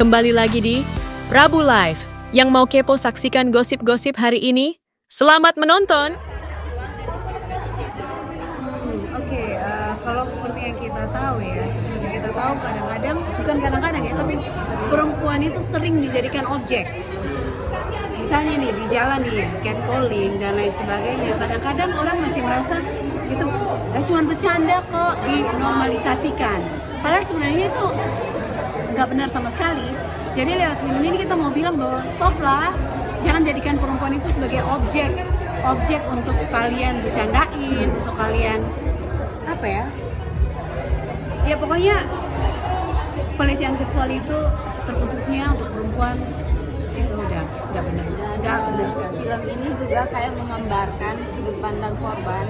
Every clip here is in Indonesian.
Kembali lagi di Prabu Live. Yang mau kepo saksikan gosip-gosip hari ini, selamat menonton! Kalau seperti yang kita tahu ya, seperti kita tahu kadang-kadang, bukan kadang-kadang ya, tapi perempuan itu sering dijadikan objek. Misalnya nih di jalan nih, catcalling dan lain sebagainya. Kadang-kadang orang masih merasa itu cuma bercanda kok, dinormalisasikan. Padahal sebenarnya itu nggak benar sama sekali. Jadi lewat film ini kita mau bilang bahwa stop lah, jangan jadikan perempuan itu sebagai objek untuk kalian bercandain, untuk kalian apa ya? Ya pokoknya pelecehan seksual itu terkhususnya untuk perempuan itu udah benar. Nggak benar sekali. Film ini juga kayak menggambarkan sudut pandang korban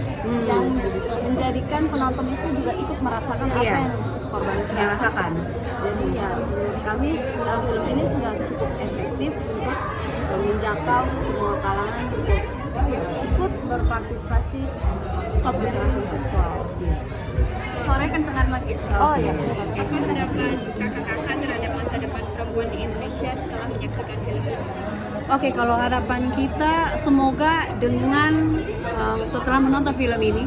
yang menjadikan penonton itu juga ikut merasakan apa yang korban itu rasakan. Jadi ya menurut kami dalam film ini sudah cukup efektif untuk menjangkau semua kalangan untuk ikut berpartisipasi stop kekerasan seksual. Suaranya kencengan lagi. Oh ya. Apa harapan kakak-kakak terhadap masa depan perempuan di Indonesia setelah menyaksikan film ini? Oke, kalau harapan kita semoga dengan setelah menonton film ini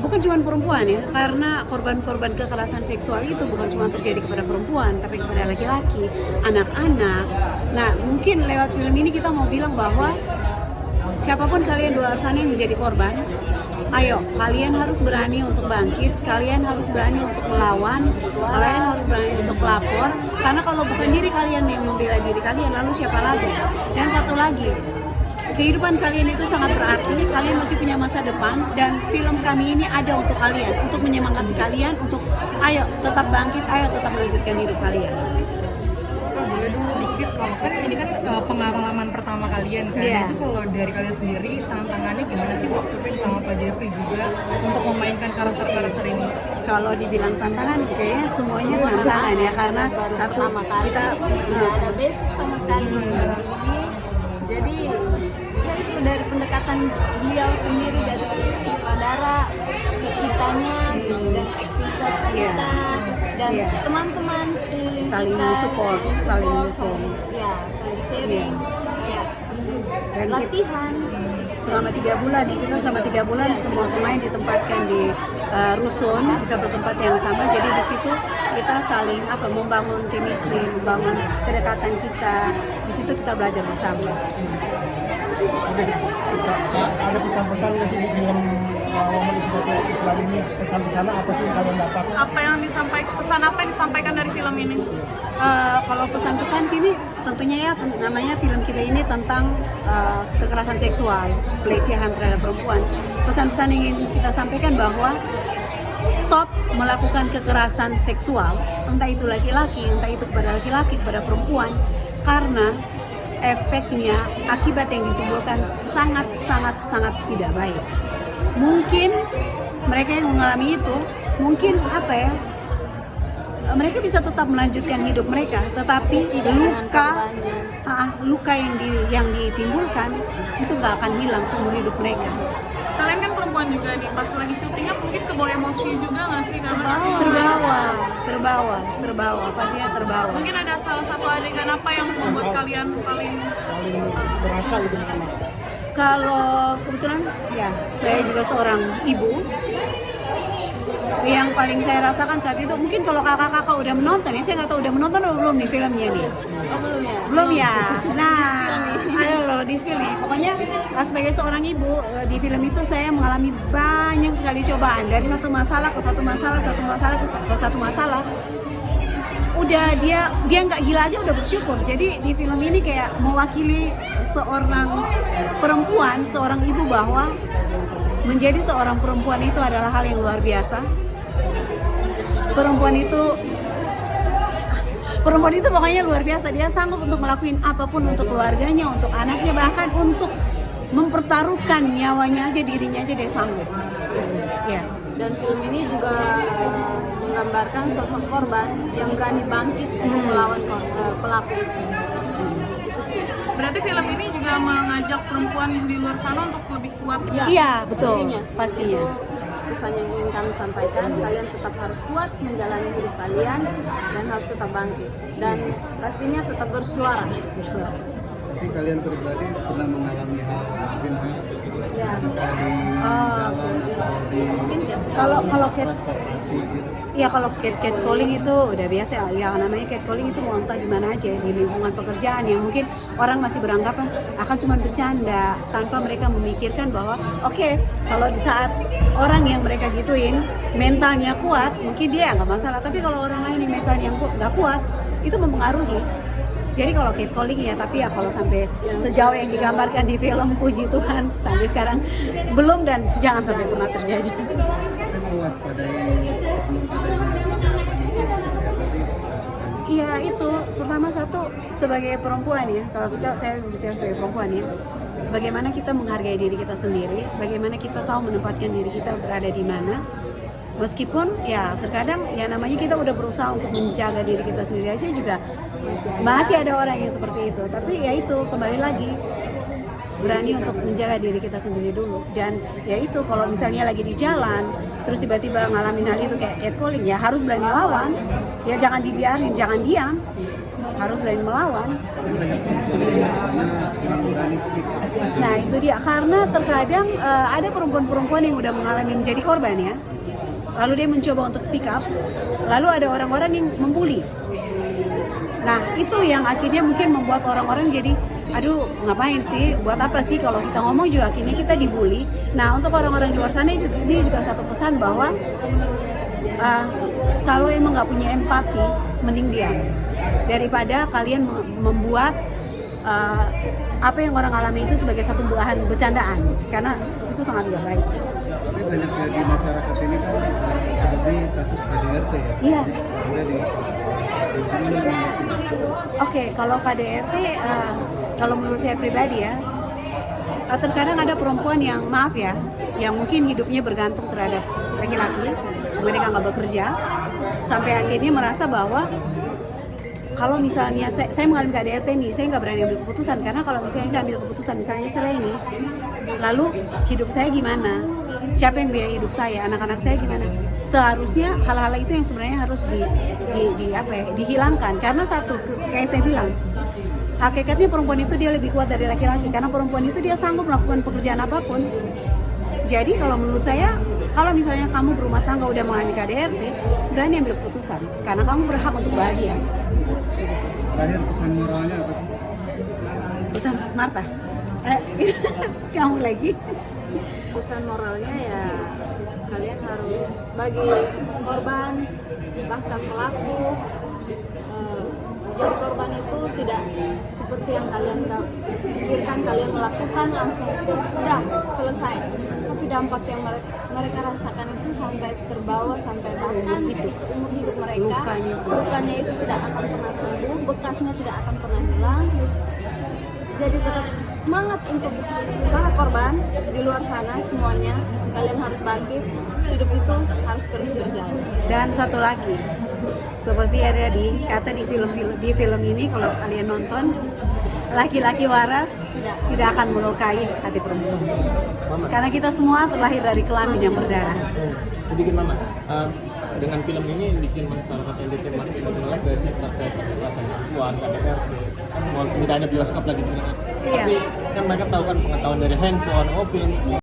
bukan cuma perempuan ya, karena korban-korban kekerasan seksual itu bukan cuma terjadi kepada perempuan, tapi kepada laki-laki, anak-anak. Nah, mungkin lewat film ini kita mau bilang bahwa siapapun kalian di luar sana yang menjadi korban, ayo, kalian harus berani untuk bangkit, kalian harus berani untuk melawan, kalian harus berani untuk lapor, karena kalau bukan diri kalian yang membela diri kalian, lalu siapa lagi? Dan satu lagi, kehidupan kalian itu sangat berarti, kalian masih punya masa depan, dan film kami ini ada untuk kalian, untuk menyemangati kalian, untuk ayo tetap bangkit, ayo tetap melanjutkan hidup kalian. Boleh dong sedikit, kalau kan ini kan pengalaman pertama kalian kan, itu kalau dari kalian sendiri tantangannya gimana sih maksudnya sama Pak Jeffrey juga untuk memainkan karakter-karakter ini? Kalau dibilang tantangan, kayaknya semuanya tantangan ya, karena satu kita tidak ada basic sama sekali dalam ini. Jadi ya itu dari pendekatan beliau sendiri, dari sutradara ke kitanya dan acting coach kita dan teman-teman sekeliling saling kita support, saling dukung. Ya, saling sharing kayak latihan. Selama 3 bulan nih, kita selama 3 bulan semua pemain ditempatkan di rusun di satu tempat yang sama. Jadi di situ kita saling membangun chemistry, membangun kedekatan kita. Di situ kita belajar bersama. Ada pesan-pesan nggak sih di film Woman is Not Islam ini? Pesan-pesan apa sih yang kalian dapat? Pesan apa yang disampaikan dari film ini? Kalau pesan-pesan sini tentunya ya, namanya film kita ini tentang kekerasan seksual, pelecehan terhadap perempuan. Pesan-pesan yang ingin kita sampaikan bahwa stop melakukan kekerasan seksual, entah itu laki-laki, entah itu kepada laki-laki, kepada perempuan, karena efeknya, akibat yang ditimbulkan sangat tidak baik. Mungkin mereka yang mengalami itu, mungkin mereka bisa tetap melanjutkan hidup mereka, tetapi luka yang ditimbulkan itu nggak akan hilang seumur hidup mereka. Kalian kan perempuan juga nih, pas lagi syutingnya mungkin kebawa emosi juga nggak sih? Terbawa, pastinya terbawa. Mungkin ada salah satu adegan apa yang membuat kalian paling berasa gitu kan? Kalau kebetulan ya, saya juga seorang ibu. Yang paling saya rasakan saat itu, mungkin kalau kakak-kakak udah menonton ya, saya nggak tahu udah menonton atau belum nih filmnya nih. Oh, Belum ya. Nah, ayo di spill nih. Pokoknya sebagai seorang ibu di film itu saya mengalami banyak sekali cobaan, dari satu masalah ke satu masalah, ke satu masalah. Udah dia nggak gila aja udah bersyukur. Jadi di film ini kayak mewakili seorang perempuan, seorang ibu, bahwa menjadi seorang perempuan itu adalah hal yang luar biasa. Perempuan itu pokoknya luar biasa. Dia sanggup untuk ngelakuin apapun untuk keluarganya, untuk anaknya, bahkan untuk mempertaruhkan nyawanya aja, dirinya aja dia sanggup. Ya. Dan film ini juga menggambarkan sosok korban yang berani bangkit untuk melawan pelaku itu. Itu sih. Berarti film ini juga mengajak perempuan di luar sana untuk lebih kuat. Iya, betul. Pastinya. Itu pesan yang ingin kami sampaikan, kalian tetap harus kuat menjalani hidup kalian dan harus tetap bangkit dan pastinya tetap bersuara. Tapi kalian pribadi pernah mengalami hal mungkin Ya, di jalan atau di mungkin kan. Kalau transportasi gitu. iya, kalau catcalling itu udah biasa ya, namanya catcalling itu mau entah di mana aja di lingkungan pekerjaan yang mungkin orang masih beranggapan akan cuma bercanda tanpa mereka memikirkan bahwa oke, kalau di saat orang yang mereka gituin mentalnya kuat mungkin dia nggak masalah, tapi kalau orang lain yang mentalnya nggak kuat itu mempengaruhi. Jadi kalau catcalling ya, tapi ya kalau sampai sejauh yang digambarkan di film, puji Tuhan sampai sekarang belum dan jangan sampai pernah terjadi. Tapi mewaspadai sebelum adanya penangkapan ini seperti apa sih masukannya? Iya itu, pertama satu sebagai perempuan ya, kalau saya bicara sebagai perempuan ya, bagaimana kita menghargai diri kita sendiri, bagaimana kita tahu menempatkan diri kita berada di mana. Meskipun ya terkadang ya namanya kita udah berusaha untuk menjaga diri kita sendiri aja juga masih ada orang yang seperti itu. Tapi ya itu kembali lagi berani untuk menjaga diri kita sendiri dulu. Dan ya itu kalau misalnya lagi di jalan terus tiba-tiba ngalamin hal itu kayak catcalling ya harus berani lawan. Ya jangan dibiarin, jangan diam. Harus berani melawan. Tapi banyak perempuan di luar sana kurang berani speak up. Nah itu dia, karena terkadang ada perempuan-perempuan yang udah mengalami menjadi korban ya, lalu dia mencoba untuk speak up, lalu ada orang-orang yang membuli. Nah itu yang akhirnya mungkin membuat orang-orang jadi aduh ngapain sih, buat apa sih kalau kita ngomong juga akhirnya kita dibully. Nah untuk orang-orang di luar sana ini juga satu pesan bahwa kalau emang nggak punya empati mending diam daripada kalian membuat apa yang orang alami itu sebagai satu bahan bercandaan, karena itu sangat nggak baik. Tapi banyak di masyarakat ini kan seperti kasus KDRT ya. Iya. Ada di Oke, kalau KDRT, kalau menurut saya pribadi ya, terkadang ada perempuan yang maaf ya, yang mungkin hidupnya bergantung terhadap laki-laki, mereka nggak bekerja, sampai akhirnya merasa bahwa kalau misalnya saya mengalami KDRT nih, saya nggak berani ambil keputusan, karena kalau misalnya saya ambil keputusan, misalnya cerai ini, lalu hidup saya gimana? Siapa yang biaya hidup saya? Anak-anak saya gimana? Seharusnya hal-hal itu yang sebenarnya harus dihilangkan, karena satu, kayak saya bilang, hakikatnya perempuan itu dia lebih kuat dari laki-laki, karena perempuan itu dia sanggup melakukan pekerjaan apapun. Jadi kalau menurut saya, kalau misalnya kamu berumah tangga udah mengalami KDRT, berani ambil keputusan, karena kamu berhak untuk bahagia. terakhir pesan moralnya apa sih? Pesan Marta, kamu lagi? Pesan moralnya ya kalian harus bagi korban bahkan pelaku, jadi korban itu tidak seperti yang kalian pikirkan, kalian melakukan langsung udah selesai, tapi dampak yang mereka rasakan itu sampai terbawa, sampai bahkan umur hidup mereka, lukanya itu tidak akan pernah sembuh, bekasnya tidak akan pernah hilang. Jadi tetap semangat untuk para korban di luar sana semuanya, kalian harus bangkit, hidup itu harus terus berjalan. Dan satu lagi, seperti ada kata di film ini, kalau kalian nonton, laki-laki waras tidak akan melukai hati perempuan. Karena kita semua terlahir dari kelamin yang berdarah. Sedikit Mama, dengan film ini bikin salah satu yang bikin makin menarik dari sih terkait kekerasan perempuan, KDRT, kan tidak ada bioskop lagi, Iya. tapi kan mereka tahu kan pengetahuan dari handphone, film.